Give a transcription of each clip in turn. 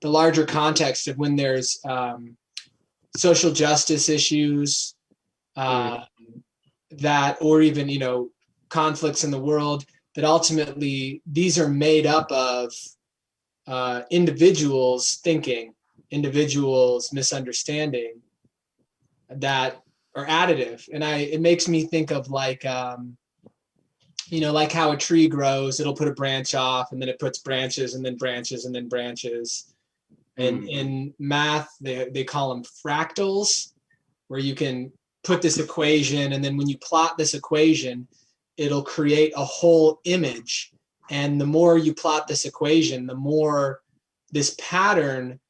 the larger context of when there's social justice issues, that, or even, you know, conflicts in the world, that ultimately these are made up of individuals thinking, individuals misunderstanding, that are additive. And it makes me think of like, you know, like how a tree grows, it'll put a branch off and then it puts branches and then branches and then branches. And in math, they call them fractals, where you can put this equation, and then when you plot this equation, it'll create a whole image. And the more you plot this equation, the more this pattern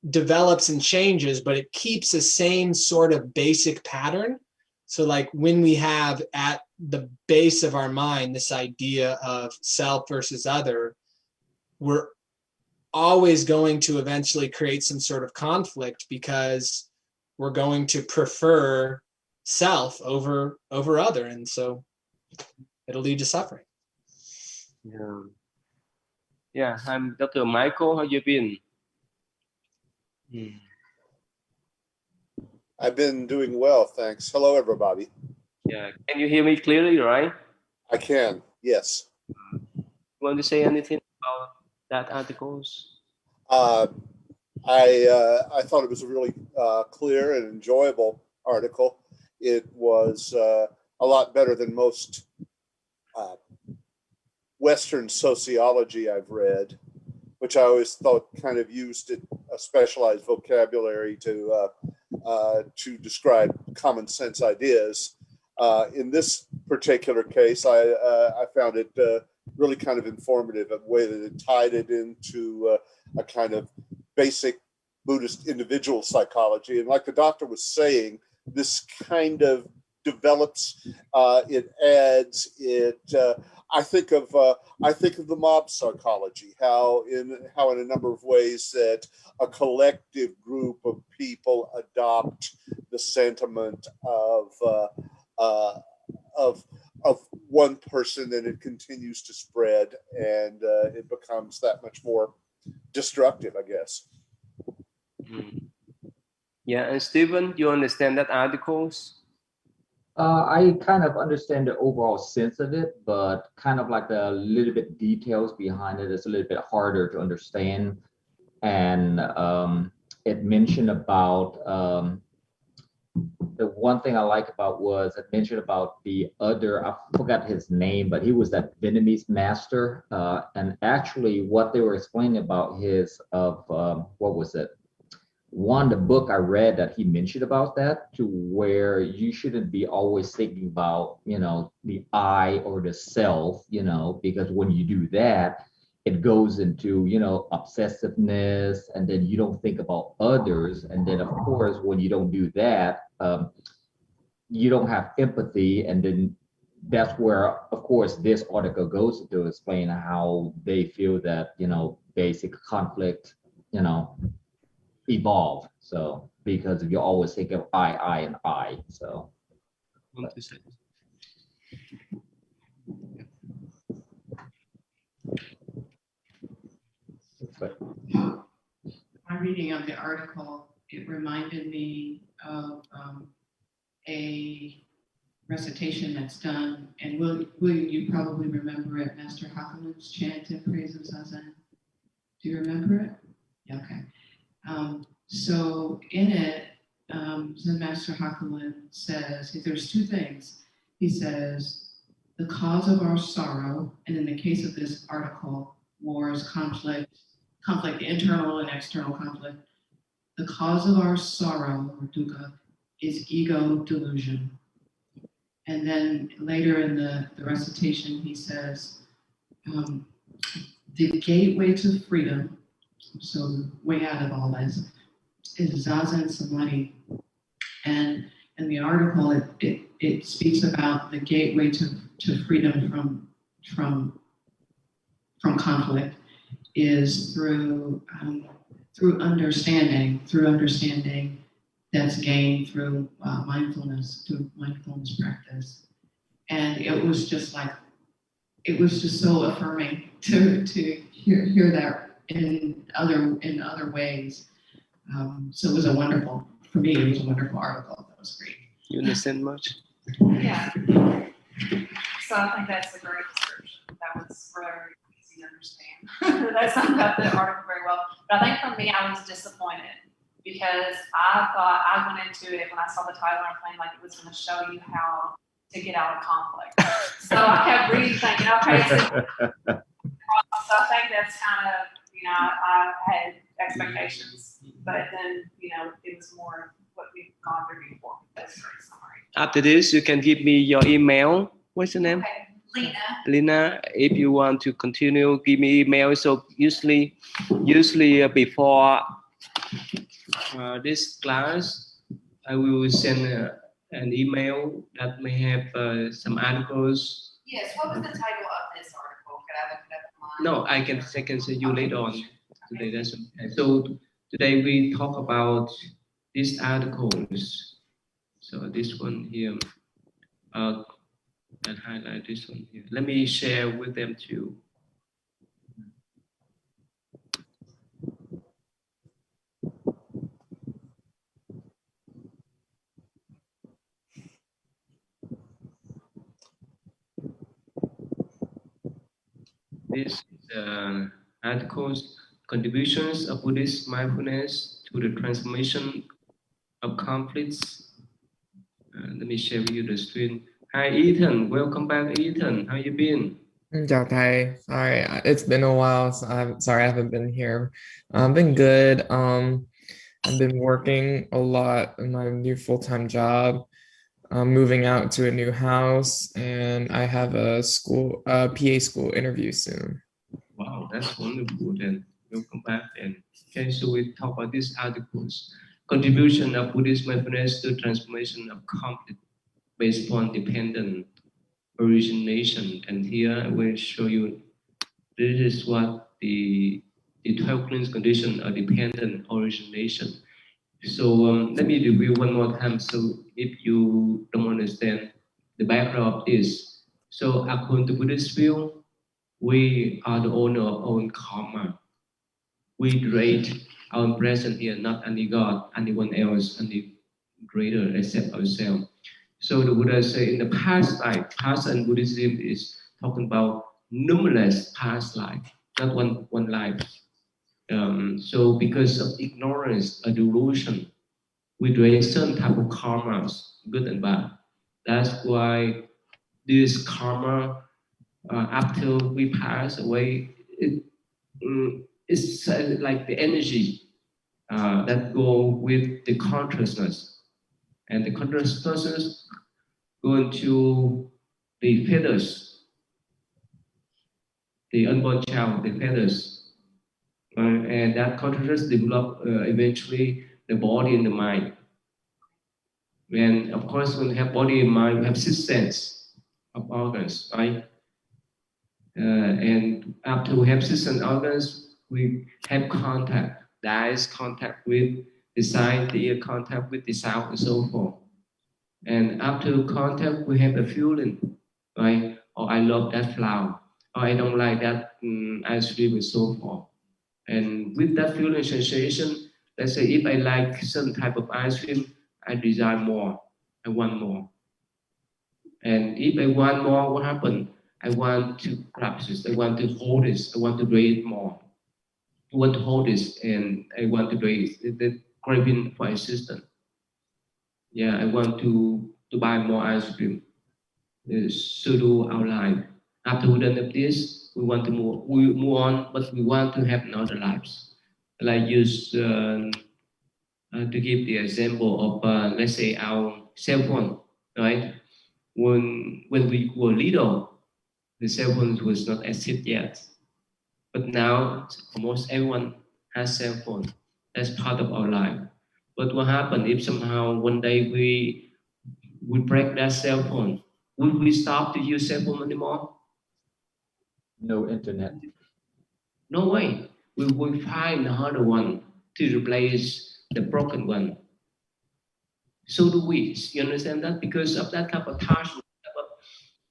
develops and changes, but it keeps the same sort of basic pattern. So like when we have at the base of our mind this idea of self versus other, we're always going to eventually create some sort of conflict, because we're going to prefer self over other, and so it'll lead to suffering. Yeah, I'm Dr. Michael. How you been? I've been doing well, thanks. Hello, everybody. Yeah, can you hear me clearly, right? I can, yes. Want to say anything about that articles? I thought it was a really clear and enjoyable article. It was a lot better than most Western sociology I've read, which I always thought kind of used a specialized vocabulary to describe common sense ideas. In this particular case, I found it really kind of informative, a way that it tied it into a kind of basic Buddhist individual psychology. And like the doctor was saying, this kind of develops, it adds, it. I think of the mob psychology, how in a number of ways that a collective group of people adopt the sentiment of one person, and it continues to spread, and it becomes that much more destructive, I guess. Yeah, and Stephen, you understand that articles? I kind of understand the overall sense of it, but kind of like the little bit details behind it is a little bit harder to understand. And it mentioned about the one thing I like about was it mentioned about the other, I forgot his name, but he was that Vietnamese master. And actually what they were explaining about his what was it? One, the book I read that he mentioned about that, to where you shouldn't be always thinking about, you know, the I or the self, you know, because when you do that, it goes into, you know, obsessiveness, and then you don't think about others. And then of course, when you don't do that, you don't have empathy. And then that's where, of course, this article goes to explain how they feel that, you know, basic conflict, you know, evolve. So because you always think of I and I. So my reading of the article, it reminded me of a recitation that's done, and William, you probably remember it, Master Hakulin's chant in praise of Zazen. Do you remember it? Yeah, okay. So in it, Zen Master Hakulin says, there's two things. He says, the cause of our sorrow, and in the case of this article, wars, conflict, internal and external conflict, the cause of our sorrow, or dukkha, is ego delusion. And then later in the recitation, he says, the gateway to freedom, so the way out of all this, is Zazen Samadhi. And in the article, it speaks about the gateway to freedom from conflict is through understanding that's gained through mindfulness practice. And it was just so affirming to hear in other ways. So it was a wonderful, for me, it was a wonderful article. That was great. You understand much? Yeah. So I think that's a great description. That was very easy to understand. That summed up the article very well. But I think for me, I was disappointed because I thought I went into it when I saw the title and everything like it was going to show you how to get out of conflict. So I kept reading, thinking, okay, so I think that's kind of, I had expectations, but then, it was more what we've gone through before. That's a great summary. After this, you can give me your email. What's your name? Okay, Lena. Lena, if you want to continue, give me email. So usually before this class, I will send an email that may have some articles. Yes, what was the title of this article? Could I look it up online? No, I can send you later on today. That's okay. So today we talk about these articles. So this one here, and highlight this one here. Let me share with them too. This articles, contributions of Buddhist mindfulness to the transformation of conflicts. Let me share with you the screen. Hi Ethan, welcome back Ethan. How you been? Chào thầy. Sorry, it's been a while. So I'm sorry I haven't been here. I've been good. I've been working a lot in my new full-time job. I'm moving out to a new house, and I have a PA school interview soon. Wow, that's wonderful. Then welcome back. And okay, so we talk about these articles. Contribution of Buddhist mindfulness to transformation of conflict based upon dependent origination. And here I will show you this is what the 12 cleansed condition of dependent origination. So let me review one more time. So if you don't understand the background of this, so according to Buddhist view, we are the owner of our own karma. We create our present here, not any God, anyone else, any greater except ourselves. So the Buddha say in the past life, past and Buddhism is talking about numerous past life, not one life. So because of ignorance or delusion, we create certain type of karmas, good and bad. That's why this karma, after we pass away, it's like the energy that go with the consciousness, and the consciousness go into the feathers, the unborn child, the feathers, and that consciousness develop eventually the body and the mind. And of course, when we have body and mind, we have six sense of organs, right? And after we have six sense organs, we have contact, the eyes contact with the sight, the ear contact with the sound, and so forth. And after contact, we have a feeling, right? Or I love that flower, or I don't like that ice cream, and so forth. And with that feeling sensation, let's say if I like some type of ice cream, I desire more, I want more. And if I want more, what happens? I want to grasp this, I want to hold this, I want to create more. I want to hold this, and I want to create the craving for existence. Yeah, I want to buy more ice cream. So do our life. After we done this, we want to move on, but we want to have another lives. Like use to give the example of let's say our cell phone, right? When we were little, the cell phone was not active yet, but now almost everyone has cell phone. That's part of our life. But what happened if somehow one day we break that cell phone? Would we stop to use cell phone anymore? No internet. No way. We will find another one to replace the broken one. So do we. You understand that? Because of that type of attachment,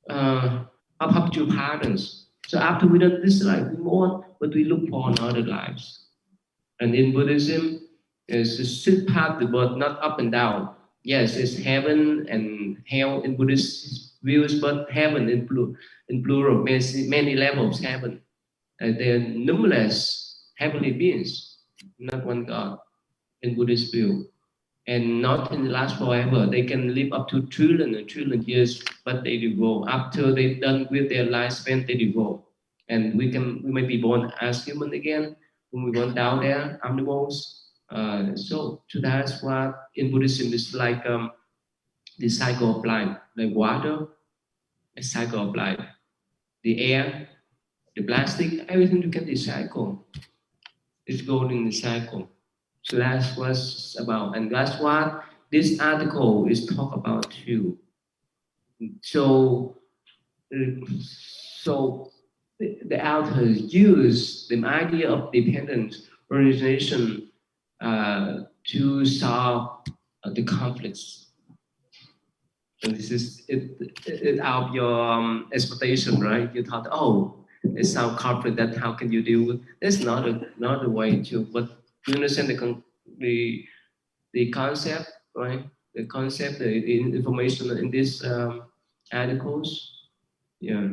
of habitual patterns. So after we done this life, we mourn, but we look for another lives. And in Buddhism, it's a sit path, but not up and down. Yes, it's heaven and hell in Buddhist views, but heaven in plural, many levels heaven. There are numerous heavenly beings, not one God in Buddhist view. And not in the last forever. They can live up to trillion and trillion years, but they do go. After they're done with their lifespan, they do go. And we may be born as human again when we went down there, animals. So that's what in Buddhism is like the cycle of life, like water, a cycle of life, the air, the plastic, everything you can recycle. It's going in the cycle. So that's what it's about, and that's what this article is talk about too. So, so the authors use the idea of dependence origination to solve the conflicts. And this is it out of your expectation, right? You thought, oh, it's so conflict that how can you deal with? That's not a way to. But you understand the concept, right? The concept, the information in these articles. Yeah.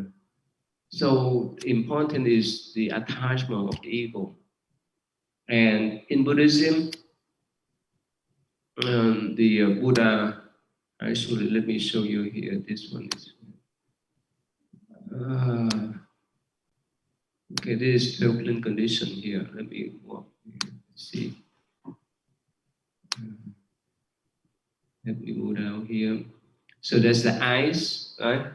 So important is the attachment of the ego. And in Buddhism, the Buddha, actually, let me show you here. This one is. Okay, this is 12 condition here. Let me walk here. See. Let me go down here. So there's the eyes, right?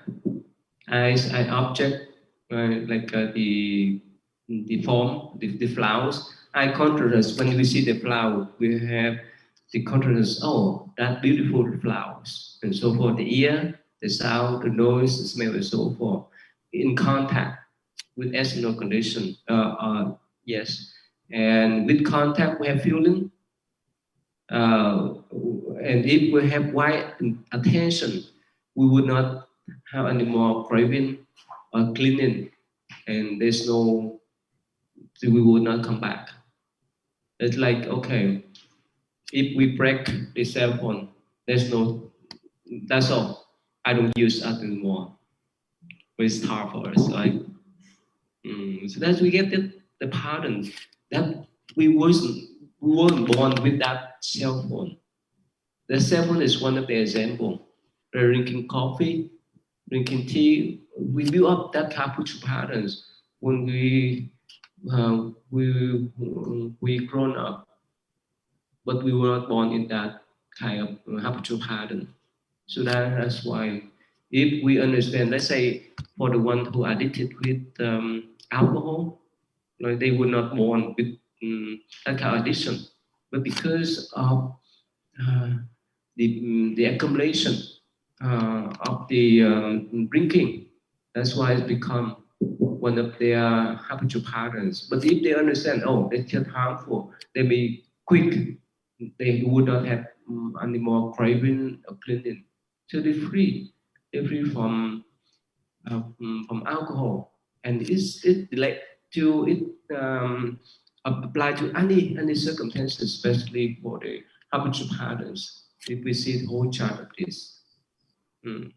Eyes, eye object, right? Like the form, the flowers. Eye contrast. When we see the flower, we have the contrast. Oh, that beautiful flowers, and so forth. The ear, the sound, the noise, the smell, and so forth. In contact with external condition. Yes, and with contact, we have feeling. And if we have wide attention, we would not have any more craving or cleaning, and there's no, we would not come back. It's like, okay, if we break the cell phone, there's no, that's all. I don't use that anymore. It's hard for us, right? So that we get the pardon that we weren't born with that cell phone. The cell phone is one of the example. Drinking coffee, drinking tea, we build up that habitual patterns when we grown up, but we were not born in that kind of habitual pattern. So that's why, if we understand, let's say for the one who are addicted with alcohol, like they were not born with that kind of addiction, but because of the accumulation of the drinking, that's why it's become one of their habitual patterns. But if they understand, oh, it's just harmful, they may quit. They would not have any more craving or cleaning. So they're free. They're free from alcohol, and it like to it apply to any circumstances, especially for the habitual patterns. If we see the whole chart of this. And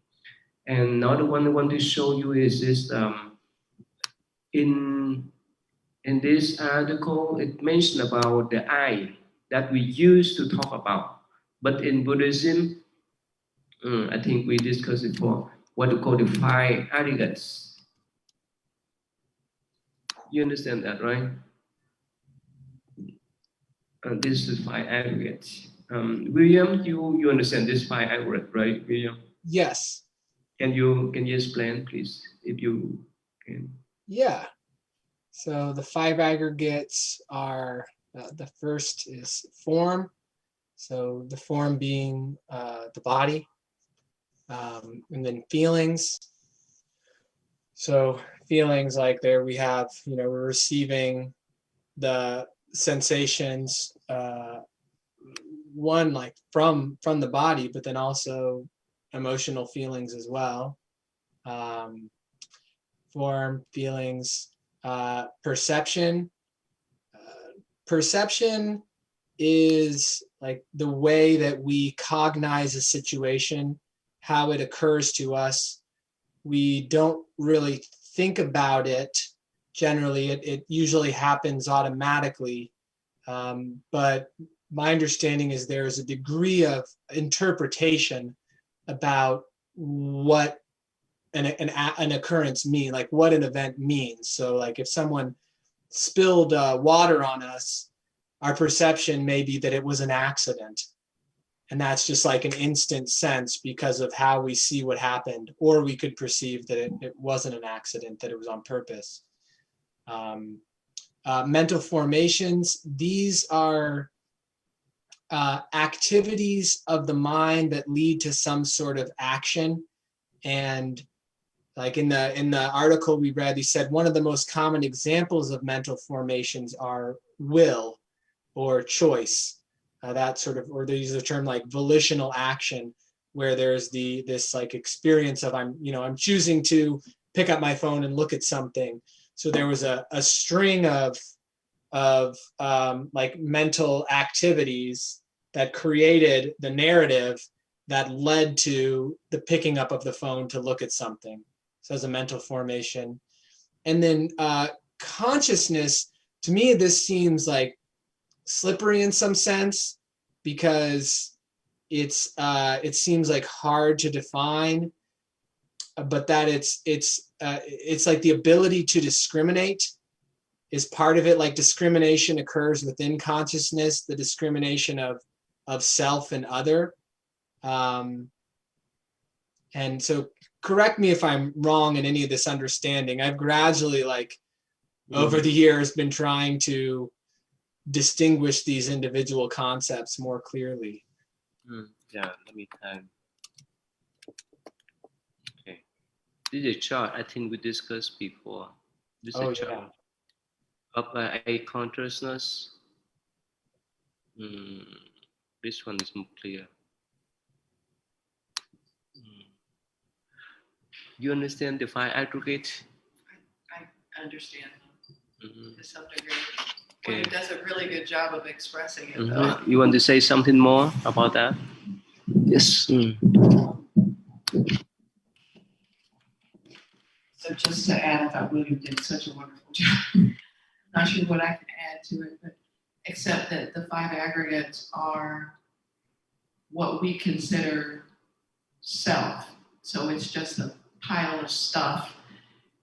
another one I want to show you is this. In this article, it mentioned about the I that we used to talk about, but in Buddhism, I think we discussed it before, what we call the five aggregates. You understand that, right? This is five aggregates. William, you understand this five aggregate, right, William? Yes. Can you explain, please, if you can? Yeah. So the five aggregates are, the first is form. So the form being the body, and then feelings. So feelings, like there we have, we're receiving the sensations, one like from the body, but then also emotional feelings as well. form, feelings, perception. Perception is like the way that we cognize a situation, how it occurs to us. We don't really think about it. Generally, it usually happens automatically. But my understanding is there is a degree of interpretation about what an occurrence means, like what an event means. So like if someone spilled water on us, our perception may be that it was an accident. And that's just like an instant sense because of how we see what happened. Or we could perceive that it wasn't an accident, that it was on purpose. Mental formations, these are activities of the mind that lead to some sort of action. And like in the article we read, he said one of the most common examples of mental formations are will or choice, that sort of, or they use the term like volitional action, where there's this like experience of I'm choosing to pick up my phone and look at something. So there was a string of like mental activities that created the narrative that led to the picking up of the phone to look at something. So as a mental formation. And then consciousness, to me, this seems like slippery in some sense because it seems like hard to define, but that it's like the ability to discriminate is part of it. Like discrimination occurs within consciousness, the discrimination of self and other. And so correct me if I'm wrong in any of this understanding. I've gradually, like, over the years, been trying to distinguish these individual concepts more clearly. Yeah, let me time. Okay. This is a chart I think we discussed before. This is a chart of a consciousness. This one is more clear. You understand the five aggregate? I understand to some degree. Okay. Well, it does a really good job of expressing it, though. You want to say something more about that? Yes. So just to add, I thought William did such a wonderful job. Not sure what I can add to it, but except that the five aggregates are what we consider self. So it's just a pile of stuff,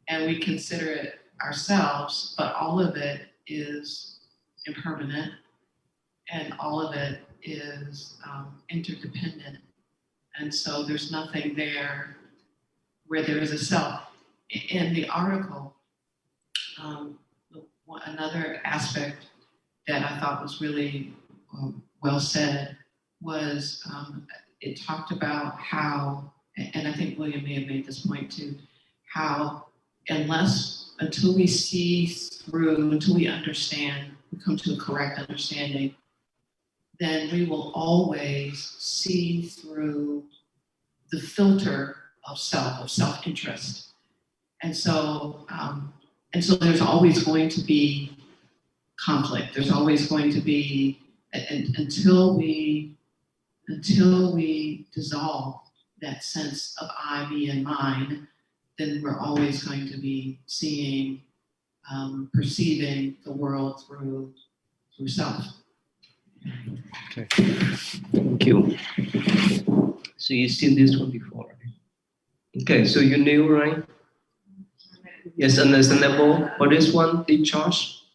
and we consider it ourselves, but all of it is impermanent, and all of it is interdependent. And so there's nothing there where there is a self. In the article, another aspect that I thought was really well said was it talked about how, and I think William may have made this point too, how until we see through, until we understand, we come to a correct understanding, then we will always see through the filter of self-interest. And so there's always going to be conflict. There's always going to be, until we dissolve that sense of I, me, and mine, then we're always going to be seeing, perceiving the world through self. Okay. Thank you. So you've seen this one before, right? Okay, so you knew, right? Yes, understandable. For this one, discharge.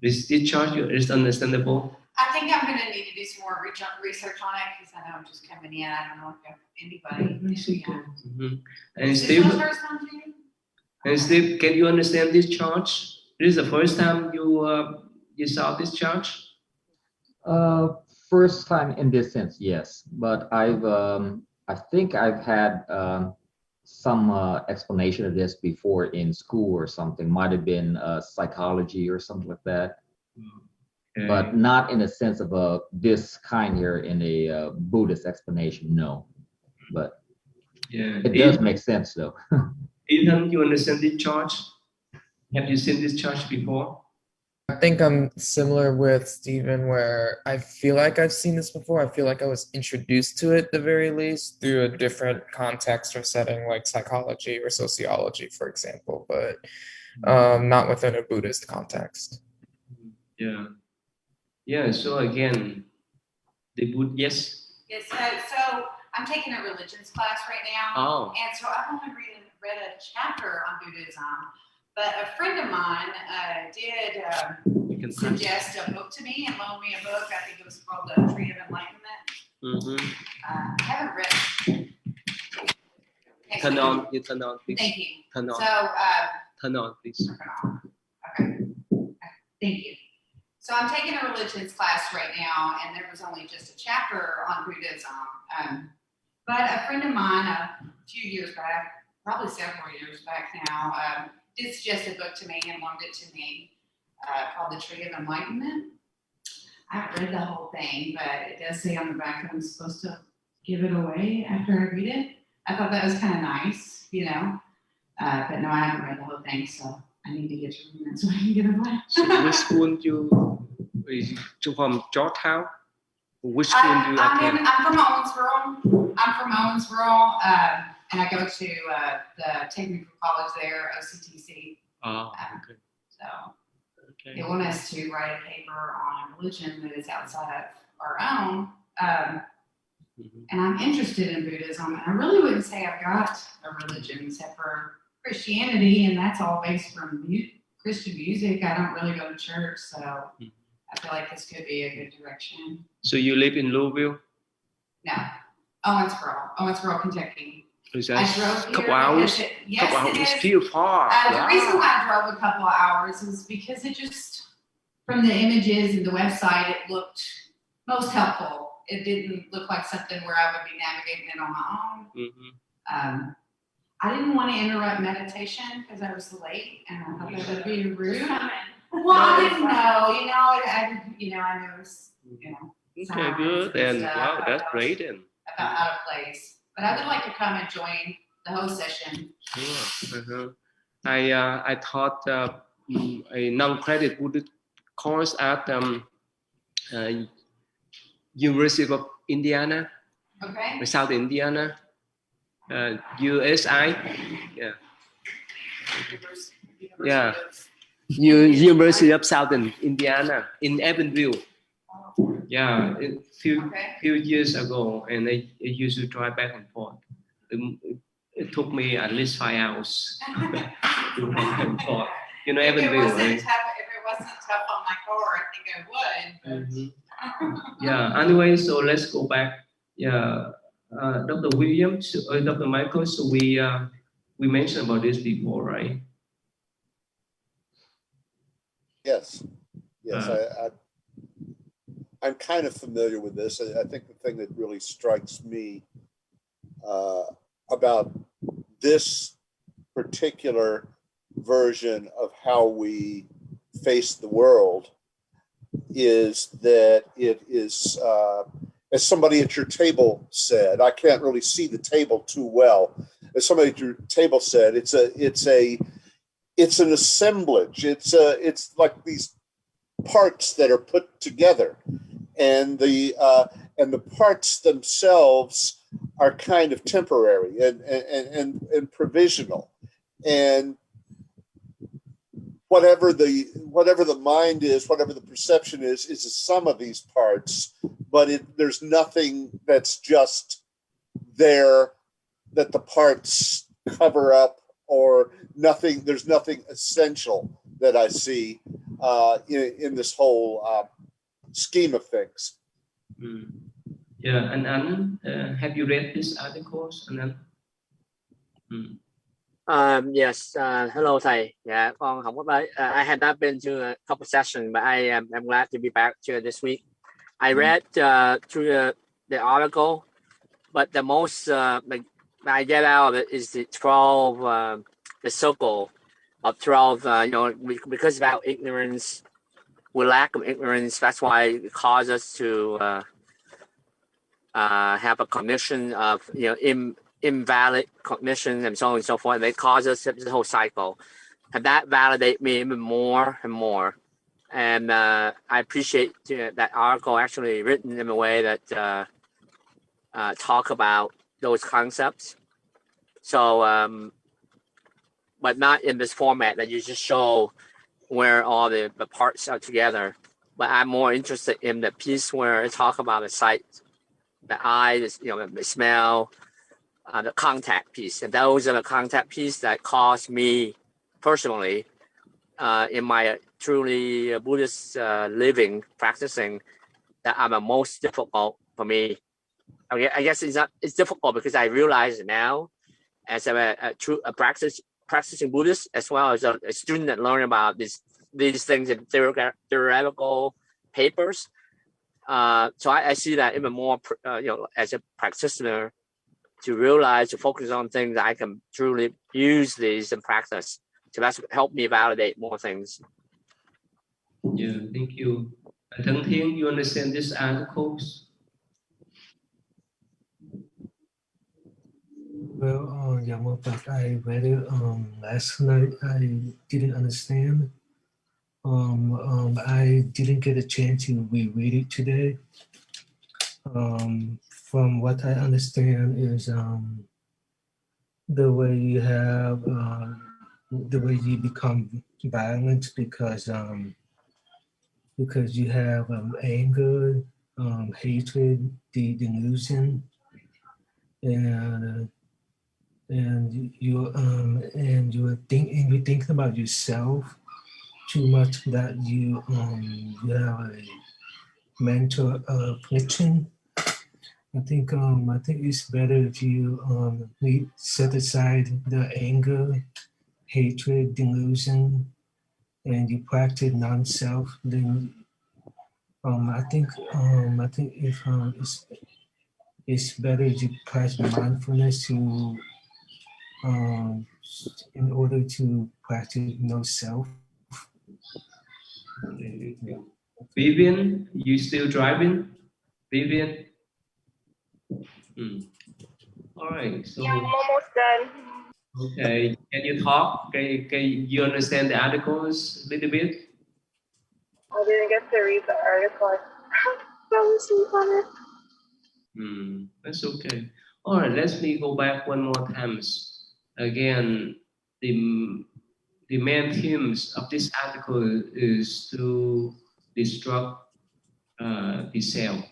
This discharge is understandable. I think I'm going to need to do some more research on it because I know I'm just coming in. I don't know if anybody. And Is Steve, this the first time to you? and Steve, can you understand this charge? This is the first time you saw this charge? First time in this sense, yes. But I think I've had some explanation of this before in school or something. Might have been psychology or something like that. Okay. But not in a sense of this kind here in a Buddhist explanation, no. But yeah, it does make sense though. Ethan, you understand this church? Have you seen this church before? I think I'm similar with Stephen, where I feel like I've seen this before. I feel like I was introduced to it, at the very least, through a different context or setting, like psychology or sociology, for example, but not within a Buddhist context. Yeah. Yeah. So again, the Buddha. Yes. Yes, so I'm taking a religions class right now. Oh. And so I've only read a chapter on Buddhism, but a friend of mine did You can suggest a book to me and loaned me a book. I think it was called The Tree of Enlightenment. Mm-hmm. I haven't read it. Turn on. You turn on, please. Thank you. Turn on. So, Turn on, please. okay. Thank you. So I'm taking a religions class right now, and there was only just a chapter on Buddhism. But a friend of mine, a few years back, probably several years back now, did suggest a book to me and loaned it to me called The Tree of Enlightenment. I haven't read the whole thing, but it does say on the back that I'm supposed to give it away after I read it. I thought that was kind of nice, you know. But no, I haven't read the whole thing, so I need to get to read it so I can give it away. So which school you from Georgetown? Which school do you attend? I'm from Owensboro. And I go to the technical college there, OCTC. Oh, okay. So Okay. they want us to write a paper on religion that is outside of our own. And I'm interested in Buddhism. And I really wouldn't say I've got a religion except for Christianity, and that's all based from Christian music. I don't really go to church, so I feel like this could be a good direction. So you live in Louisville? No, Owensboro, Kentucky. Is I that drove here. couple hours? Yes, Couple hours. it is. Still far. The reason why I drove a couple of hours is because it just, from the images and the website, it looked most helpful. It didn't look like something where I would be navigating it on my own. I didn't want to interrupt meditation because I was late, and I thought that would be rude. Well, I didn't know, I knew it was, Okay, good. And wow, that's great. And about out of place. But I would like to come and join the whole session. sure. I taught a non-credit Buddhist course at University of Indiana, Okay. South Indiana, USI. Yeah. University of Southern Indiana in Evansville. Yeah, a few years ago, and I used to drive back and forth. It took me at least 5 hours to go back and forth. If it Evansville. wasn't tough on my car, I think I would. Yeah. Anyway, so let's go back. Yeah, Dr. Williams, Dr. Michael. So we mentioned about this before, right? Yes. I'm kind of familiar with this. I think the thing that really strikes me about this particular version of how we face the world is that it is, as somebody at your table said, I can't really see the table too well. As somebody at your table said, it's an assemblage. It's like these parts that are put together, and the parts themselves are kind of temporary and provisional, and whatever the mind is, whatever the perception is a sum of these parts, but there's nothing that's just there that the parts cover up, or nothing. There's nothing essential that I see in this whole scheme of things. Yeah, and Anand, have you read this articles, Anand? Yes. Hello, thầy. Dạ, con không có tới. I had not been to a couple sessions, but I'm glad to be back here this week. I read through the article, but the most I get out of it is the 12, the circle of 12. Because of our ignorance, with lack of ignorance, that's why it causes us to have a condition of invalid cognition and so on and so forth. And it causes this whole cycle. And that validates me even more and more. And I appreciate that article actually written in a way that talk about those concepts. So, but not in this format that you just show where all the parts are together. But I'm more interested in the piece where it talk about the sight, the eye, the smell, the contact piece. And those are the contact piece that caused me personally in my truly Buddhist living, practicing, that are the most difficult for me. I guess it's difficult because I realize it now as a practicing Buddhist, as well as a student that learn about these things in theoretical papers. So I see that even more, as a practitioner, to realize, to focus on things that I can truly use these in practice. So that's helped me validate more things. Yeah, thank you. Thang Thiên, you understand these articles? Well, yeah, but I read it last night. I didn't understand. I didn't get a chance to reread it today. From what I understand is the way you have the way you become violent because you have anger, hatred, delusion, and you think about yourself too much, that you have a mental affliction. I think it's better if you set aside the anger, hatred, delusion, and you practice non-self. Then I think if it's better if you practice mindfulness to in order to practice no self. Vivian, you still driving? Vivian? All right. So, yeah, I'm almost done. Okay. Can you talk? Can you understand the articles a little bit? I didn't get to read the article. Fell asleep on it. That's okay. All right. Let me go back one more time. Again, the main themes of this article is to destruct the cell,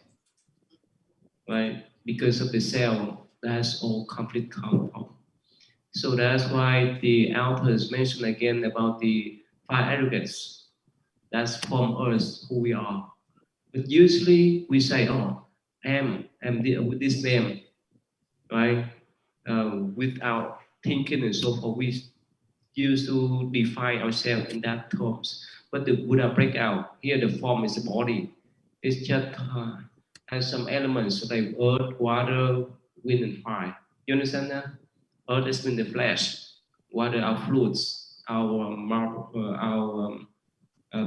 right? Because of the cell, that's all complete compound. So that's why the authors mention again about the five aggregates that's form us, who we are. But usually we say, oh, I'm with this name, right? Without thinking and so forth, we used to define ourselves in that terms. But the Buddha break out. Here the form is the body. It's just has some elements like earth, water, wind, and fire. You understand that? Earth is in the flesh. Water, our fluids, our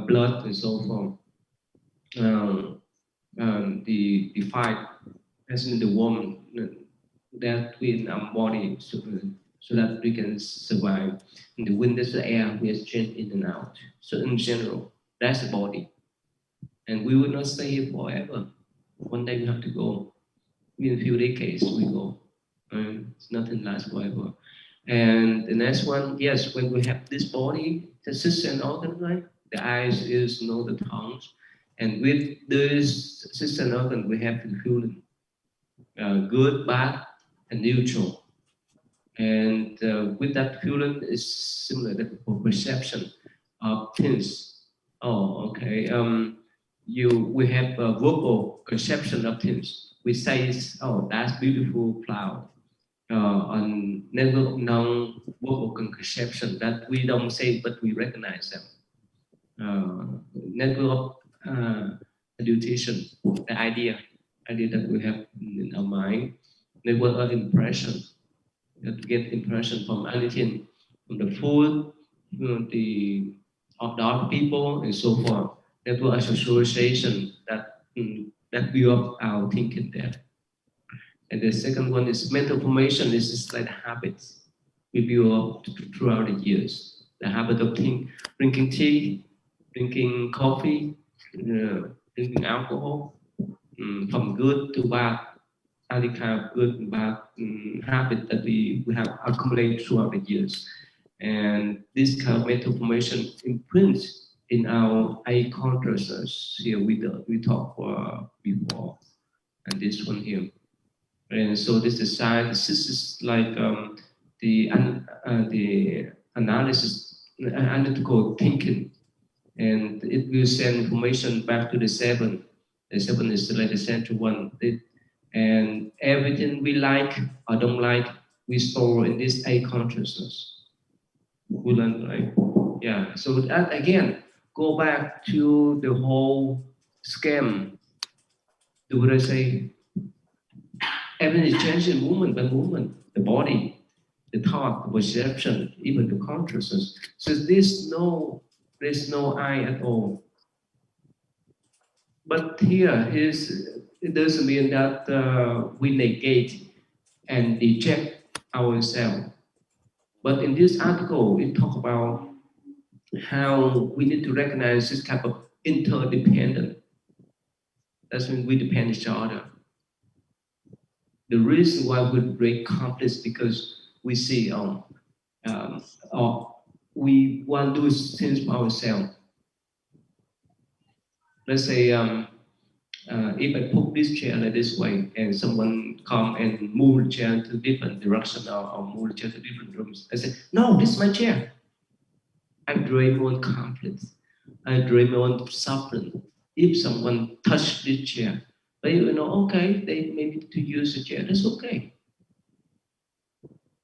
blood, and so forth. The fire has in the warm that in our body, so that we can survive. And the wind is the air we exchange in and out. So in general, that's the body. And we will not stay here forever. One day we have to go. In a few decades we go. It's nothing lasts forever. And the next one, yes, when we have this body, the system organ, right? The eyes, ears, nose, the tongues. And with this system organ, we have the feeling. Good, bad, and neutral. And with that feeling is similar to perception of things. Oh, okay. We have a verbal conception of things. We say, oh, that's beautiful cloud. On network of non-verbal conception that we don't say, but we recognize them. Network of education, the idea that we have in our mind. Network of impression, to get impression from anything, from the food, the other people, and so forth. Network association that build up our thinking there. And the second one is mental formation. This is like habits we build up throughout the years. The habit of drinking tea, drinking coffee, drinking alcohol, from good to bad, any kind of good and bad habit that we have accumulated throughout the years. And this kind of mental formation imprints in our eye consciousness. Here we talked before, and this one here. And so this is science. This is like the analysis, analytical thinking, and it will send information back to the seven. The seven is like the central one. And everything we like or don't like, we store in this eye consciousness. We learn, right? Yeah. So that again, go back to the whole scam. The Buddha say, everything is changing movement by movement, the body, the thought, the perception, even the consciousness. So there's no I at all. But here, it doesn't mean that we negate and reject ourselves. But in this article, it talks about how we need to recognize this type of interdependent. That's when we depend each other. The reason why we break conflicts because we see or we want to do things for ourselves. Let's say if I put this chair like this way and someone come and move the chair to different direction or move the chair to different rooms, I say, no, this is my chair. I dream on conflict. I dream on suffering. If someone touch this chair, but okay, they maybe to use the chair, that's okay.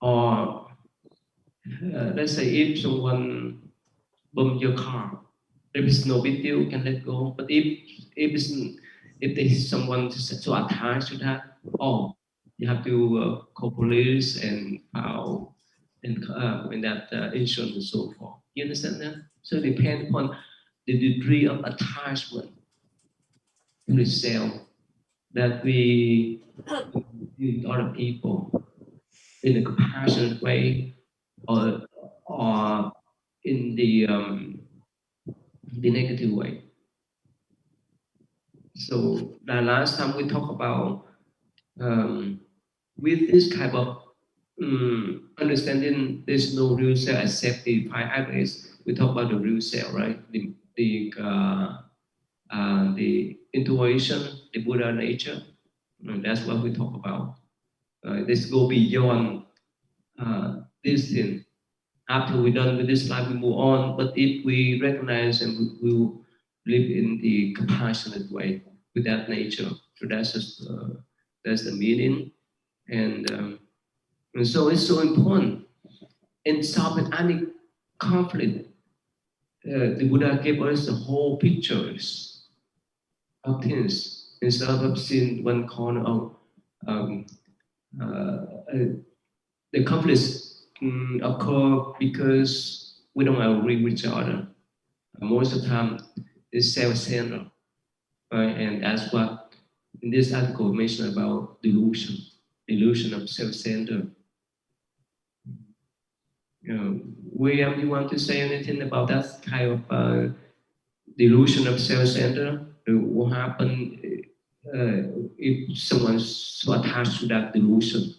Or let's say if someone bomb your car, there is no big deal, you can let go. But if there's someone so attached to that, you have to call police and file and that insurance and so forth. You understand that? So it depends upon the degree of attachment to the self that we do to other people in a compassionate way or in the negative way. So the last time we talked about with this type of understanding, there's no real self except the five aspects. We talk about the real self, right? The intuition, the Buddha nature. That's what we talk about. Let's go beyond this thing. After we're done with this life, we move on. But if we recognize and we will live in the compassionate way with that nature, so that's the meaning. And so it's so important in solving any conflict. The Buddha gave us the whole pictures of things instead of seeing one corner of the conflicts occur because we don't agree with each other. Most of the time, it's self-centered, right? And that's what in this article mentioned about delusion of self-centered. William, you want to say anything about that kind of delusion of self-centered? What happens if someone's so attached to that delusion?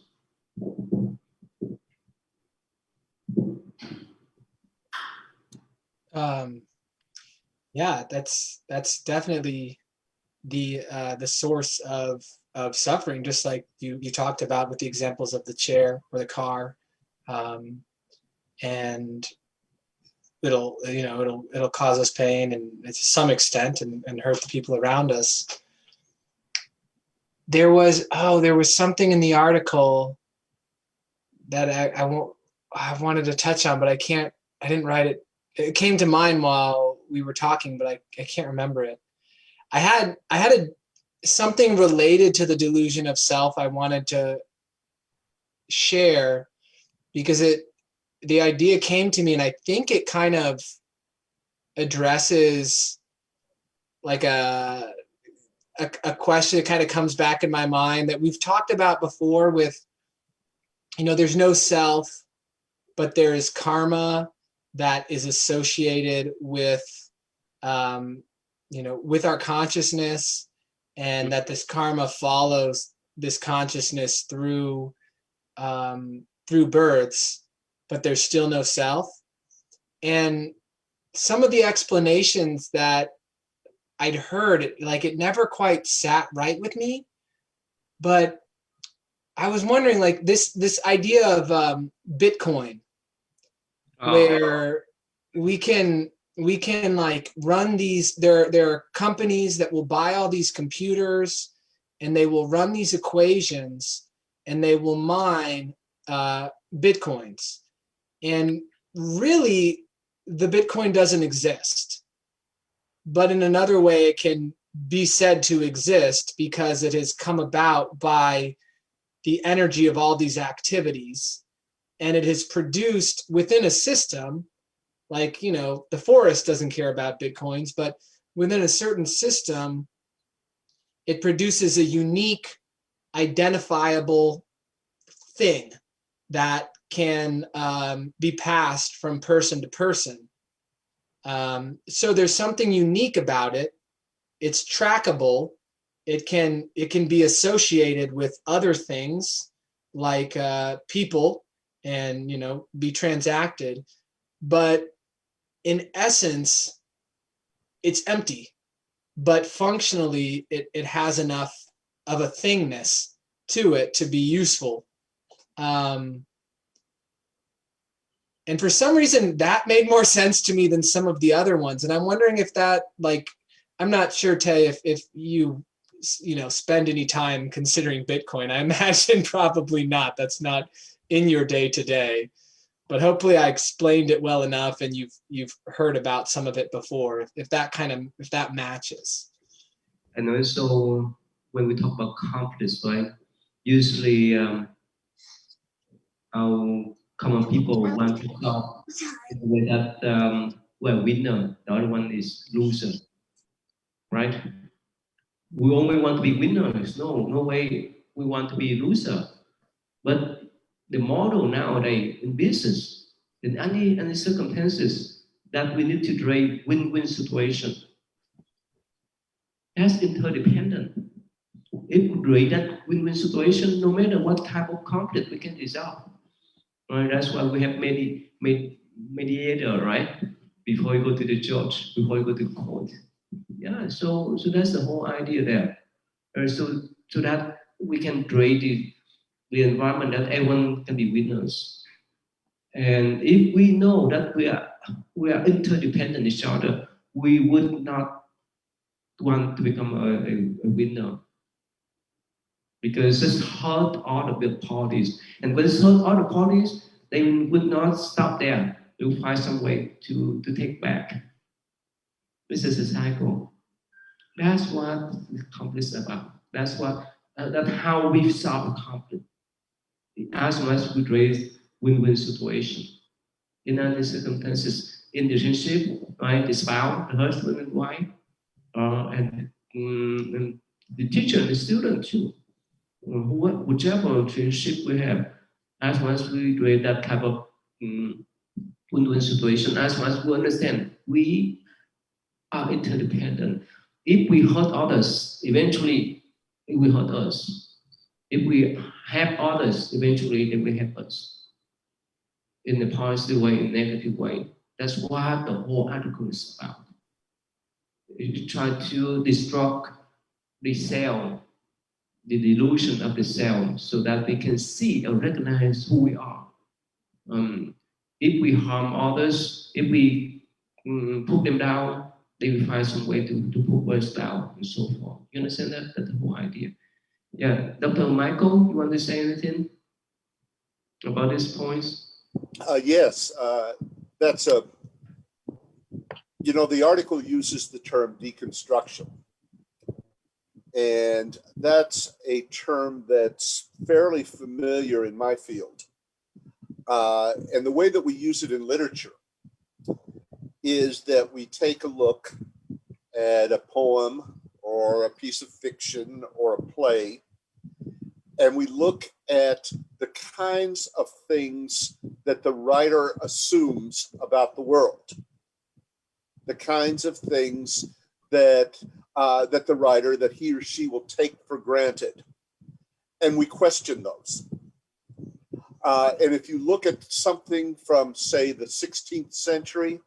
Yeah, that's definitely the source of suffering, just like you talked about with the examples of the chair or the car, and it'll cause us pain and to some extent and hurt the people around us. There was something in the article that I wanted to touch on, but I didn't write it. It came to mind while we were talking, but I can't remember it. I had something related to the delusion of self I wanted to share because the idea came to me, and I think it kind of addresses like a question that kind of comes back in my mind that we've talked about before with, there's no self, but there is karma that is associated with, with our consciousness, and that this karma follows this consciousness through births, but there's still no self. And some of the explanations that I'd heard, like, it never quite sat right with me, but I was wondering, like, this idea of Bitcoin, where we can like run these, there are companies that will buy all these computers, and they will run these equations, and they will mine Bitcoins. And really, the Bitcoin doesn't exist. But in another way, it can be said to exist because it has come about by the energy of all these activities. And it has produced within a system, like, the forest doesn't care about Bitcoins, but within a certain system, it produces a unique, identifiable thing that can be passed from person to person. So there's something unique about it. It's trackable. It can be associated with other things like people, and be transacted. But in essence, it's empty. But functionally, it has enough of a thingness to it to be useful. And for some reason, that made more sense to me than some of the other ones. And I'm wondering if that, like, I'm not sure, Tay, if you spend any time considering Bitcoin. I imagine probably not. That's not in your day to day. But hopefully I explained it well enough, and you've heard about some of it before. If that matches. And also, when we talk about conflicts, right? Usually, our common people want to talk in the way that winner, the other one is loser, right? We only want to be winners. No way we want to be loser. But the model nowadays in business, in any circumstances, that we need to create win-win situation. As interdependent, it would create that win-win situation no matter what type of conflict we can resolve. Right? That's why we have mediator, right? Before you go to the judge, before you go to court. Yeah, so that's the whole idea there. So that we can create the environment that everyone can be winners. And if we know that we are interdependent each other, we would not want to become a winner. Because it's hurt all the parties. And when it's hurt all the parties, they would not stop there. They will find some way to take back. This is a cycle. That's what the conflict is about. That's how we solve a conflict. As much as we create win-win situation. In other circumstances, in the relationship, right, the spouse, the husband and wife, and the teacher and the student too. Whichever relationship we have, as much as we create that type of win-win situation, as much as we understand we are interdependent. If we hurt others, eventually it will hurt us. If we help others, eventually they will help us. In a positive way, in a negative way. That's what the whole article is about. You try to destruct the cell, the delusion of the self, so that they can see or recognize who we are. If we harm others, if we put them down, they will find some way to put us down and so forth. You understand that? That's the whole idea. Yeah, Dr. Michael, you want to say anything about these points? Yes, that's the article uses the term deconstruction. And that's a term that's fairly familiar in my field. And the way that we use it in literature is that we take a look at a poem or a piece of fiction or a play, and we look at the kinds of things that the writer assumes about the world, the kinds of things that that the writer, that he or she will take for granted, and we question those. And if you look at something from, say, the 16th century,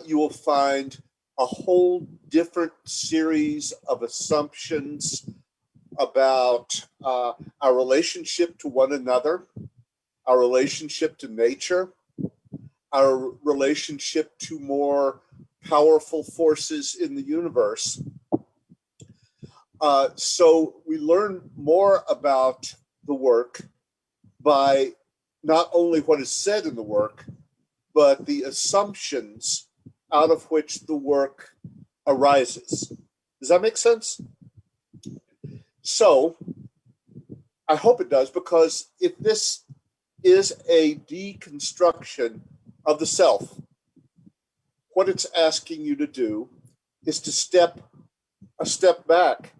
you will find a whole different series of assumptions about our relationship to one another, our relationship to nature, our relationship to more powerful forces in the universe. So we learn more about the work by not only what is said in the work, but the assumptions out of which the work arises. Does that make sense? So I hope it does, because if this is a deconstruction of the self, what it's asking you to do is to step a step back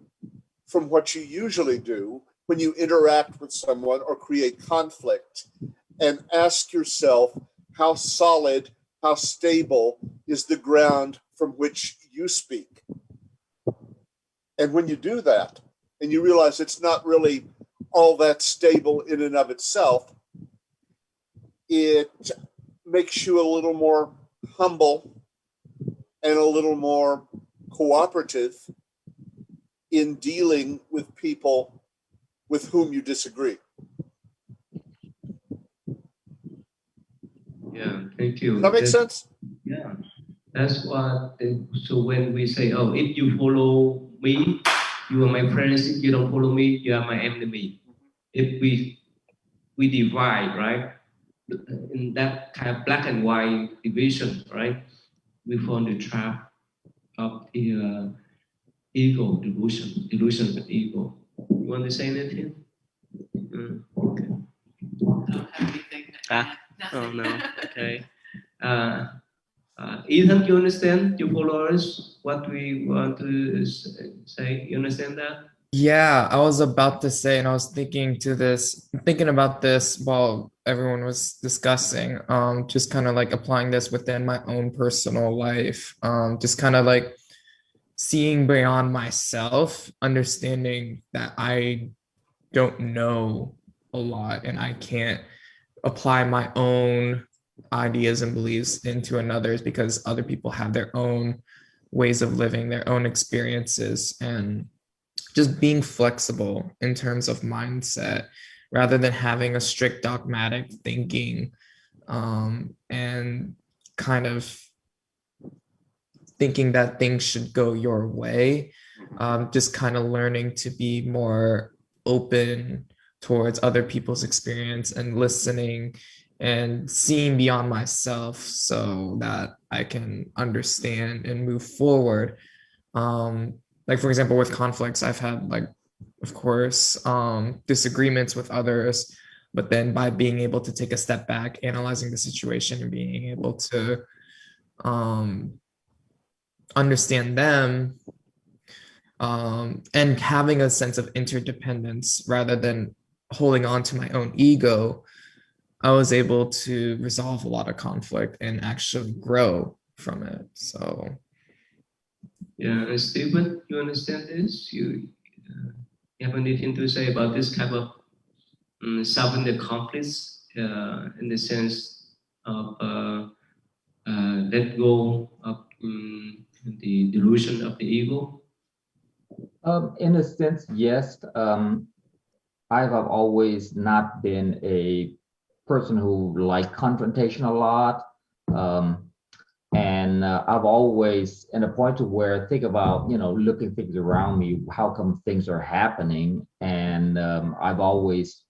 from what you usually do when you interact with someone or create conflict, and ask yourself, how solid, how stable is the ground from which you speak? And when you do that, and you realize it's not really all that stable in and of itself, it makes you a little more humble and a little more cooperative in dealing with people with whom you disagree. Yeah, thank you. Does that make sense? Yeah, that's what. So when we say, "Oh, if you follow me, you are my friends. If you don't follow me, you are my enemy." If we divide, right, in that kind of black and white division, right, we fall in the trap of the ego delusion of ego. You want to say anything? Okay. I don't have anything to add. Oh no. Okay. Ethan, you understand? You follow us? What we want to say? You understand that? Yeah, I was about to say, and I was thinking about this while everyone was discussing, just kind of like applying this within my own personal life, just kind of like seeing beyond myself, understanding that I don't know a lot and I can't apply my own ideas and beliefs into another's, because other people have their own ways of living, their own experiences, and just being flexible in terms of mindset rather than having a strict dogmatic thinking, and kind of thinking that things should go your way. Just kind of learning to be more open towards other people's experience and listening and seeing beyond myself so that I can understand and move forward. Like, for example, with conflicts, I've had, like, of course, disagreements with others, but then by being able to take a step back, analyzing the situation and being able to understand them, and having a sense of interdependence rather than holding on to my own ego, I was able to resolve a lot of conflict and actually grow from it. So yeah, and Stephen, you understand this? You have anything to say about this type of solving the conflicts in the sense of let go of the delusion of the ego? In a sense, yes. I have always not been a person who liked confrontation a lot. And I've always, in a point to where I think about, looking things around me, how come things are happening? And I've always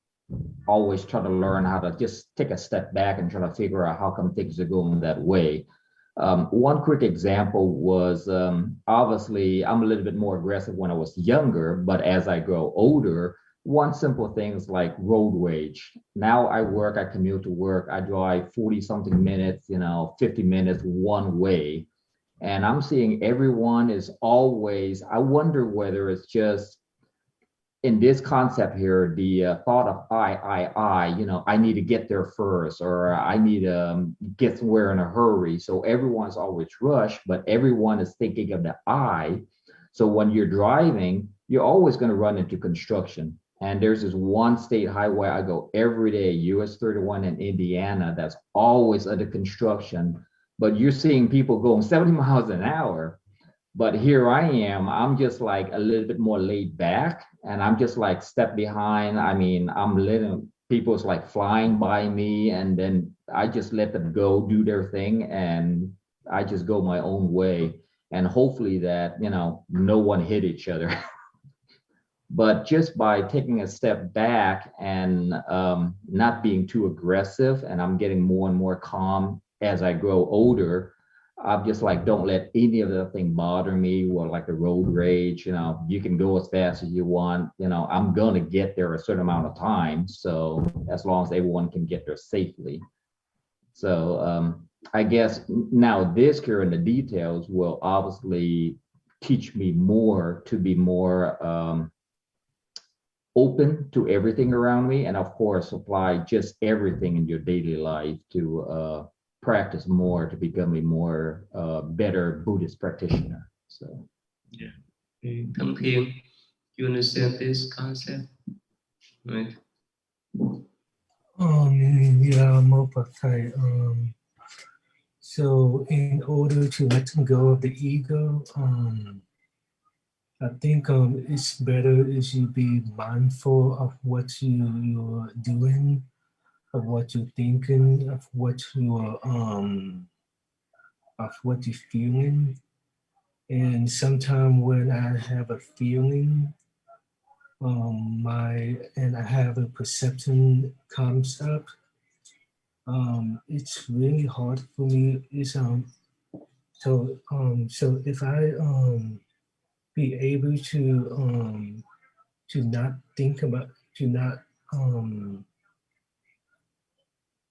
tried to learn how to just take a step back and try to figure out how come things are going that way. One quick example was, obviously, I'm a little bit more aggressive when I was younger, but as I grow older, one simple thing is like road rage. Now I commute to work, I drive 40 something minutes, 50 minutes one way. And I'm seeing everyone is always, I wonder whether it's just in this concept here, the thought of I need to get there first, or I need to get somewhere in a hurry. So everyone's always rushed, but everyone is thinking of the I. So when you're driving, you're always going to run into construction. And there's this one state highway I go every day, US 31 in Indiana, that's always under construction. But you're seeing people going 70 miles an hour. But here I am, I'm just like a little bit more laid back, and I'm just like step behind. I mean, I'm letting people's like flying by me, and then I just let them go do their thing, and I just go my own way. And hopefully that, no one hit each other. But just by taking a step back and not being too aggressive, and I'm getting more and more calm as I grow older, I'm just like, don't let any of that thing bother me, or like the road rage, you can go as fast as you want, I'm going to get there a certain amount of time. So as long as everyone can get there safely. So I guess now this here in the details will obviously teach me more to be more open to everything around me. And of course, apply just everything in your daily life to practice more, to become a more better Buddhist practitioner. So yeah. Thâm Thiên, you understand this concept, right? Yeah, Mopathai. So in order to let go of the ego, I think it's better if you be mindful of what you're doing, of what you're thinking, of what you're feeling. And sometimes when I have a feeling, and I have a perception comes up, it's really hard for me. So if I be able to not think about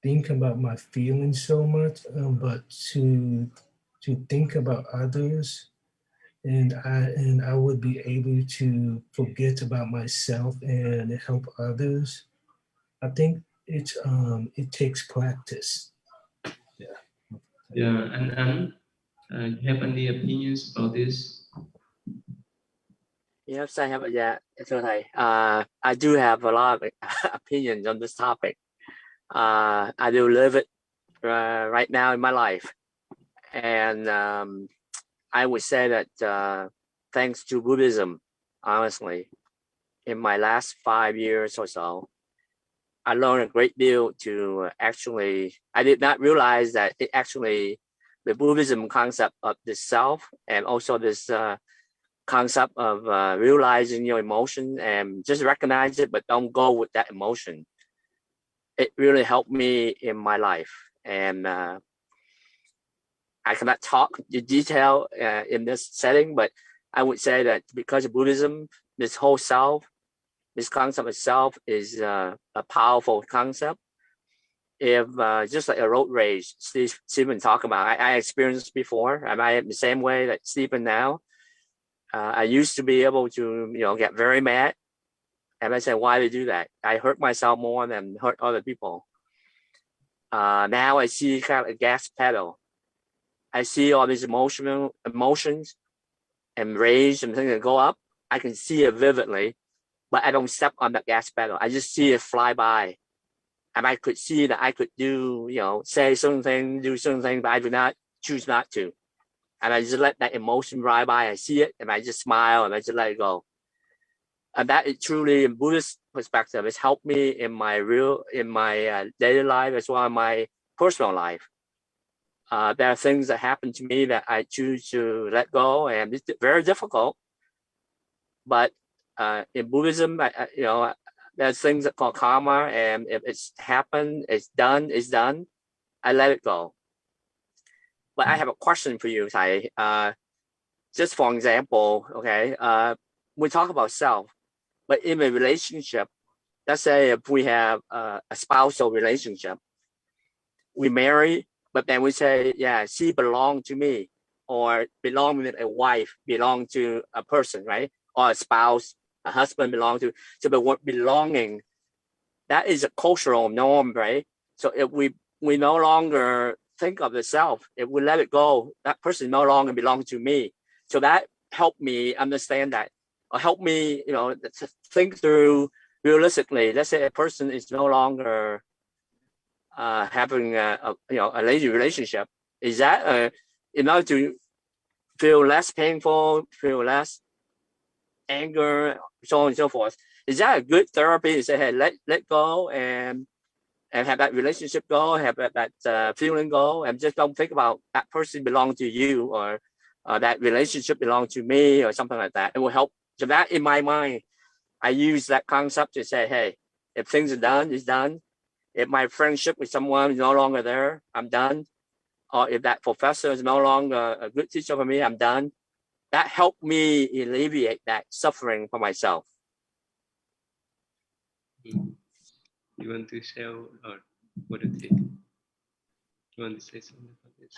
think about my feelings so much, but to think about others, and I would be able to forget about myself and help others. I think it takes practice. Yeah, and you have any opinions about this? Yes, I have. Yeah, thưa thầy. I do have a lot of opinions on this topic. I do live it right now in my life, and I would say that thanks to Buddhism, honestly, in my last 5 years or so, I learned a great deal to actually. I did not realize that it actually the Buddhism concept of the self, and also this concept of realizing your emotion and just recognize it, but don't go with that emotion. It really helped me in my life, and I cannot talk in detail in this setting, but I would say that because of Buddhism, this whole self, this concept of self is a powerful concept. If just like a road rage Stephen talked about, I experienced before. I am the same way that Stephen now. I used to be able to, get very mad. And I said, why did I do that? I hurt myself more than hurt other people. Now I see kind of a gas pedal. I see all these emotions and rage and things that go up. I can see it vividly, but I don't step on the gas pedal. I just see it fly by. And I could see that I could do, say something, do something, but I do not choose not to. And I just let that emotion ride by. I see it and I just smile and I just let it go. And that is truly, in Buddhist perspective, it's helped me in my daily life as well as my personal life. There are things that happen to me that I choose to let go, and it's very difficult. But in Buddhism, there's things that called karma, and if it's happened, it's done. I let it go. But I have a question for you, Thầy. Just for example, okay, we talk about self, but in a relationship, let's say if we have a spousal relationship, we marry, but then we say, yeah, she belonged to me, or belong with a wife, belong to a person, right? Or a spouse, a husband belong to. So the word belonging, that is a cultural norm, right? So if we no longer think of the self, if we let it go, that person no longer belongs to me. So that helped me understand that, or help me, to think through realistically. Let's say a person is no longer having a lazy relationship. Is that in order to feel less painful, feel less anger, so on and so forth? Is that a good therapy to say, hey, let go and have that relationship go, have that feeling go, and just don't think about that person belong to you, or that relationship belong to me, or something like that? It will help. So that in my mind, I use that concept to say, hey, if things are done, it's done. If my friendship with someone is no longer there, I'm done. Or if that professor is no longer a good teacher for me, I'm done. That helped me alleviate that suffering for myself. You want to share, or what do you think? You want to say something about this?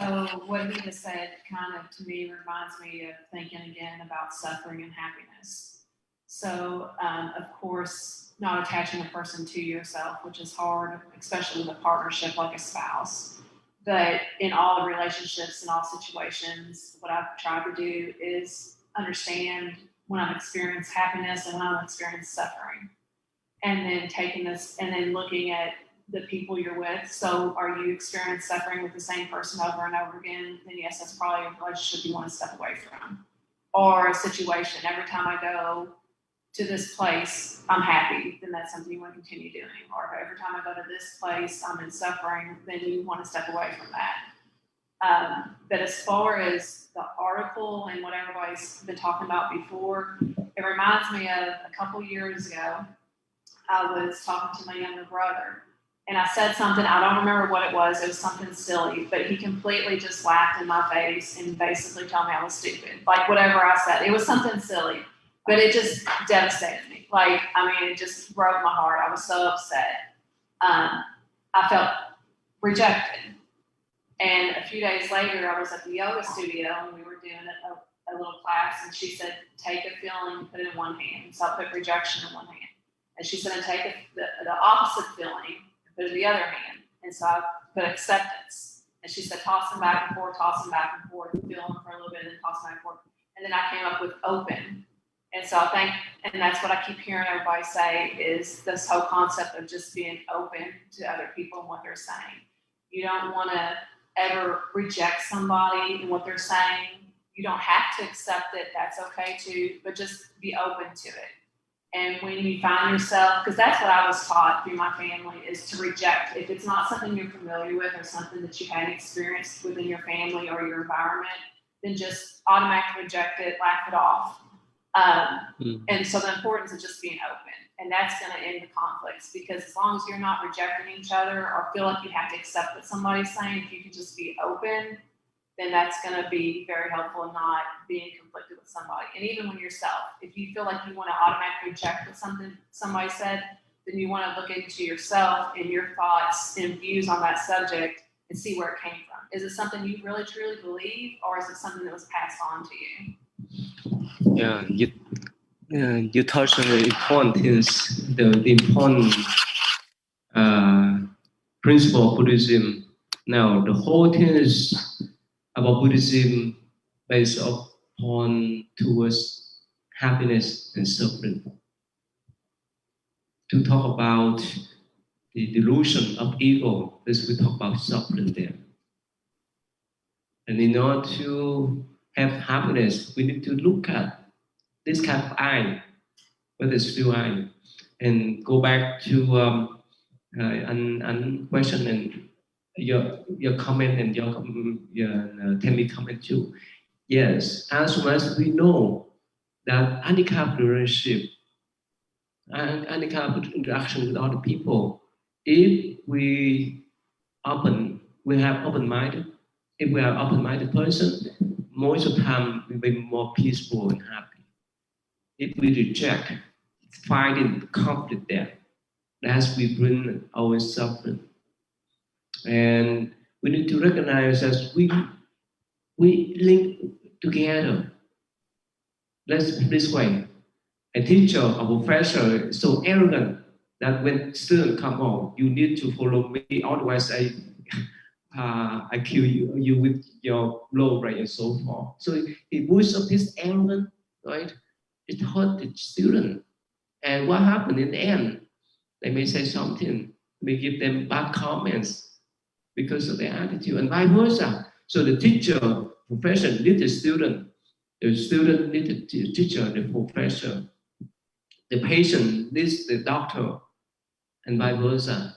So what he just said kind of to me reminds me of thinking again about suffering and happiness. So of course, not attaching a person to yourself, which is hard, especially with a partnership like a spouse. But in all the relationships and all situations, what I've tried to do is understand when I'm experiencing happiness and when I'm experiencing suffering. And then taking this and then looking at the people you're with. So are you experiencing suffering with the same person over and over again? Then yes, that's probably a relationship you want to step away from. Or a situation, every time I go to this place, I'm happy, then that's something you want to continue doing. Or every time I go to this place, I'm in suffering, then you want to step away from that. But as far as the article and what everybody's been talking about before, it reminds me of a couple years ago, I was talking to my younger brother, and I said something, I don't remember what it was something silly, but he completely just laughed in my face and basically told me I was stupid. Like whatever I said, it was something silly, but it just devastated me. Like, I mean, it just broke my heart. I was so upset. I felt rejected. And a few days later, I was at the yoga studio and we were doing a little class, and she said, take a feeling and put it in one hand. So I put rejection in one hand. And she said, and take the opposite feeling and put it in the other hand. And so I put acceptance. And she said, toss them back and forth, feel them for a little bit, and then toss them back and forth. And then I came up with open. And so I think, and that's what I keep hearing everybody say, is this whole concept of just being open to other people and what they're saying. You don't want to ever reject somebody and what they're saying. You don't have to accept it. That's okay too, but just be open to it. And when you find yourself, because that's what I was taught through my family, is to reject. If it's not something you're familiar with or something that you hadn't experienced within your family or your environment, then just automatically reject it, laugh it off. And so the importance of just being open. And that's going to end the conflicts, because as long as you're not rejecting each other or feel like you have to accept what somebody's saying, if you can just be open, then that's going to be very helpful in not being conflicted with somebody. And even when yourself, if you feel like you want to automatically reject what somebody said, then you want to look into yourself and your thoughts and views on that subject and see where it came from. Is it something you really truly believe, or is it something that was passed on to you? Yeah, you touched on the important things, the important principle of Buddhism. Now, the whole thing is about Buddhism based upon towards happiness and suffering. To talk about the delusion of ego, this we talk about suffering there. And in order to have happiness, we need to look at this kind of eye, whether it's still eye, and go back to an question and your comment and your Tammy comment too. Yes, as soon as we know that any kind of relationship and any kind of interaction with other people, if we have open-minded, if we are an open-minded person, most of the time we'll be more peaceful and happy. If we reject finding conflict there. That's we bring our suffering. And we need to recognize that we link together. Let's put it this way. A teacher, a professor is so arrogant that when students come home, you need to follow me, otherwise I kill you with your blow, right, and so forth. So it boosts up this arrogance, right? It hurt the student. And what happened in the end? They may say something, may give them bad comments because of their attitude, and vice versa. So the teacher, professor need the student need the teacher, the professor. The patient needs the doctor, and vice versa.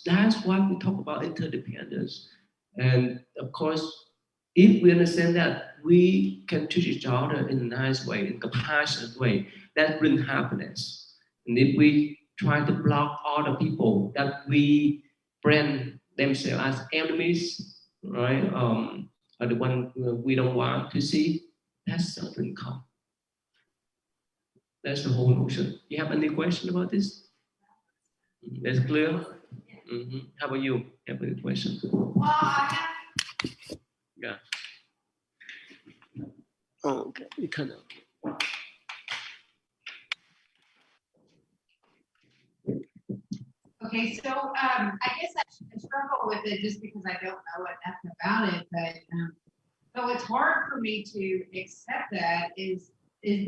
That's why we talk about interdependence. And of course, if we understand that, we can treat each other in a nice way, in a compassionate way, that brings happiness. And if we try to block other people that we brand themselves as enemies, right, are the one we don't want to see, that's suffering come. That's the whole notion. You have any question about this? That's clear? Mm-hmm. How about you? Have any question? Well, I have. Yeah. Oh, okay. You kind of. Okay, so I guess I struggle with it just because I don't know enough about it, but so it's hard for me to accept that is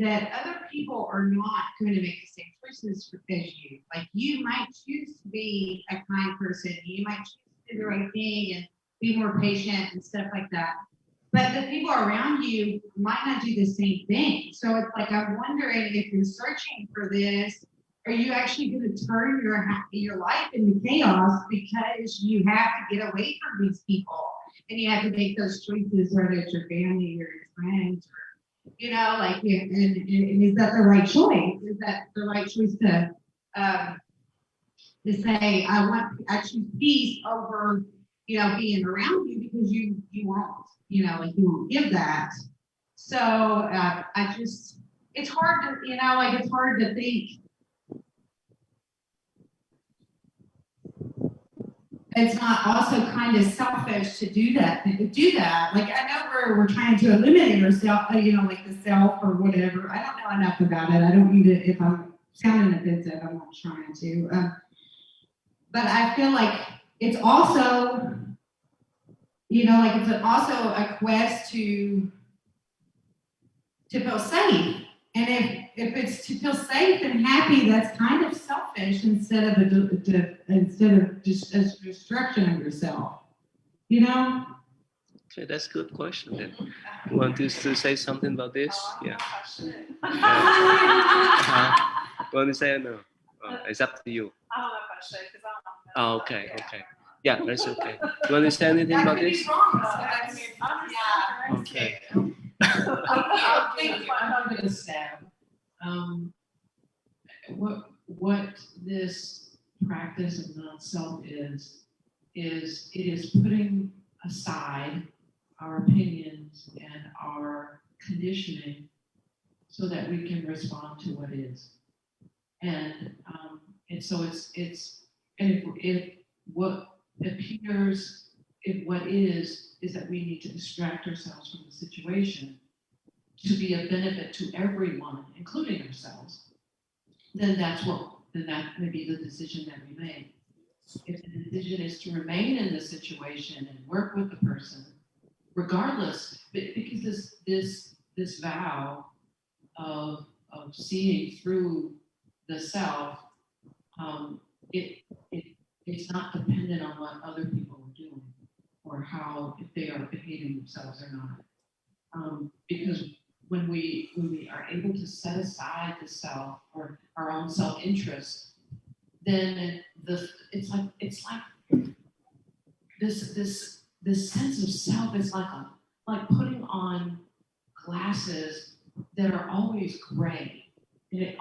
that other people are not going to make the same choices as you. Like you might choose to be a kind person, you might choose to do the right thing and be more patient and stuff like that. But the people around you might not do the same thing. So it's like I'm wondering if you're searching for this, are you actually going to turn your life into chaos because you have to get away from these people and you have to make those choices, whether it's your family or your friends, or, you know, like, and is that the right choice? Is that the right choice to say, I choose peace over, you know, being around you because you won't, you know, like you won't give that. So it's hard to, you know, like it's hard to think. It's not also kind of selfish to do that. Like I know we're trying to eliminate ourselves, you know, like the self or whatever. I don't know enough about it. I don't need to, if I'm sounding offensive, I'm not trying to. But I feel like it's also, you know, like it's also a quest to feel safe. And if it's to feel safe and happy, that's kind of selfish instead of just a destruction of yourself. You know? Okay, that's a good question then. You want to say something about this? Yeah. You want to say or no? Oh, it's up to you. I don't know if I should because I don't know. Oh, okay, okay. Yeah, that's okay. You want to say anything about this? Okay. I think I'm going to stab. What this practice of non-self is it is putting aside our opinions and our conditioning so that we can respond to what is. And so it's if what appears, if what is that we need to distract ourselves from the situation to be a benefit to everyone, including ourselves, then that may be the decision that we make. If the decision is to remain in the situation and work with the person, regardless, because this vow of seeing through the self, it's not dependent on what other people are doing or how, if they are behaving themselves or not. Because when we are able to set aside the self or our own self-interest, then it's like this sense of self is like putting on glasses that are always gray, and we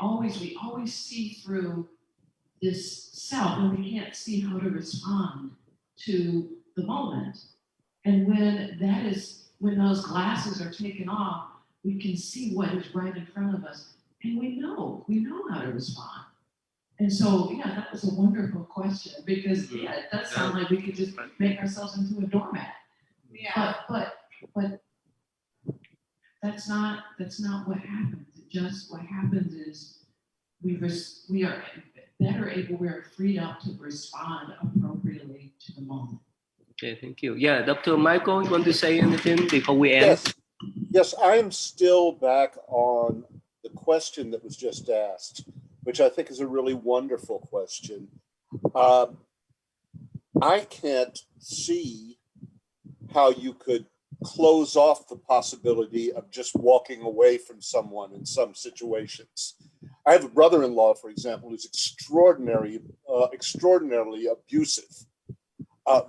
always see through this self, and we can't see how to respond to the moment. And when those glasses are taken off, we can see what is right in front of us. and we know how to respond. And so, yeah, that was a wonderful question because, yeah, it does sound like we could just make ourselves into a doormat. Yeah. But that's not what happens. What happens is we are better able, we are freed up to respond appropriately to the moment. Okay, thank you. Yeah, Dr. Michael, you want to say anything before we end? Yes, I am still back on the question that was just asked, which I think is a really wonderful question. I can't see how you could close off the possibility of just walking away from someone in some situations. I have a brother-in-law, for example, who's extraordinarily abusive,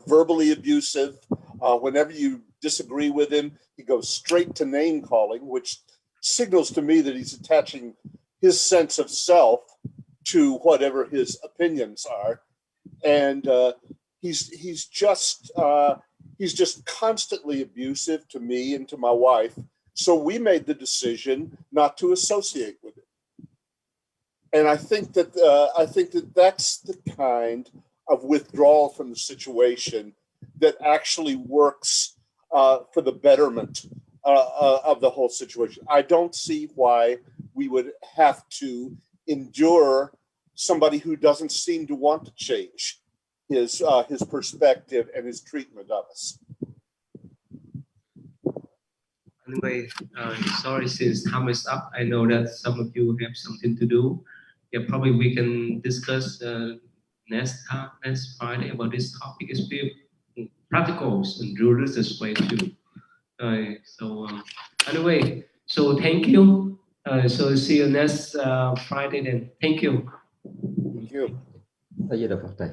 verbally abusive. Whenever you disagree with him, he goes straight to name calling, which signals to me that he's attaching his sense of self to whatever his opinions are, and he's just constantly abusive to me and to my wife. So we made the decision not to associate with him. And I think that that's the kind of withdrawal from the situation that actually works for the betterment of the whole situation. I don't see why we would have to endure somebody who doesn't seem to want to change his perspective and his treatment of us. Anyway, sorry, since time is up, I know that some of you have something to do. Yeah, probably we can discuss next Friday about this topic. It's very practical and religious way too. Anyway, so thank you. So see you next Friday then. Thank you. Thank you. Bây giờ được Phật thầy.